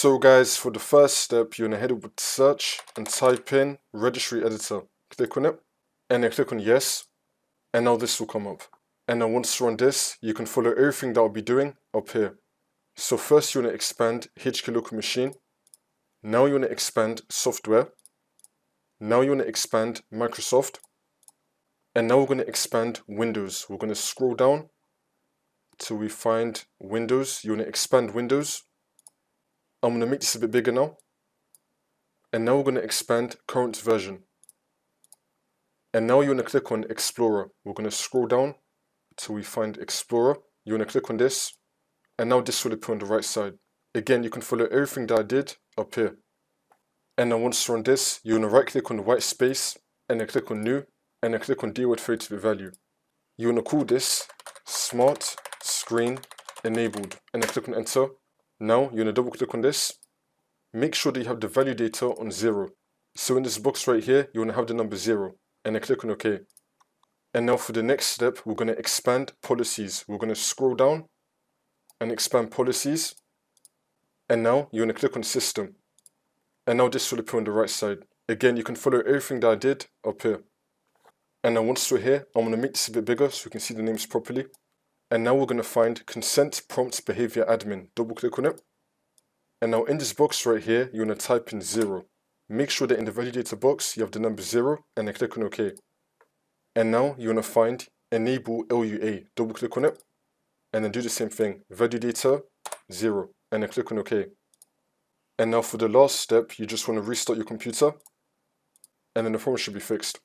So guys, for the first step, you're gonna head over to search and type in registry editor. Click on it, and then click on yes, and now this will come up. And now once you're on this, you can follow everything that I'll be doing up here. So first you want to expand HK local machine. Now you want to expand software. Now you want to expand Microsoft. And now we're going to expand Windows. We're going to scroll down till we find Windows. You want to expand Windows. I'm going to make this a bit bigger now. And now we're going to expand current version. And now you want to click on Explorer. We're going to scroll down till we find Explorer. You want to click on this. And now this will appear on the right side. Again, you can follow everything that I did up here. And now once you're on this, you want to right click on the white space and then click on new and then click on deal with 32-bit value. You want to call this SmartScreen enabled and then click on enter. Now you want to double click on this. Make sure that you have the value data on 0. So in this box right here, you want to have the number 0 and then click on OK. And now for the next step, we're going to expand policies. We're going to scroll down and expand policies. And now you want to click on system. And now this will appear on the right side. Again, you can follow everything that I did up here. And now once we're here, I'm going to make this a bit bigger so we can see the names properly. And now we're going to find consent prompt behavior admin. Double click on it. And now in this box right here, you want to type in 0. Make sure that in the validator box, you have the number 0 and then click on OK. And now you want to find enable LUA. Double click on it. And then do the same thing. Validator 0 and then click on OK. And now for the last step, you just want to restart your computer and then the problem should be fixed.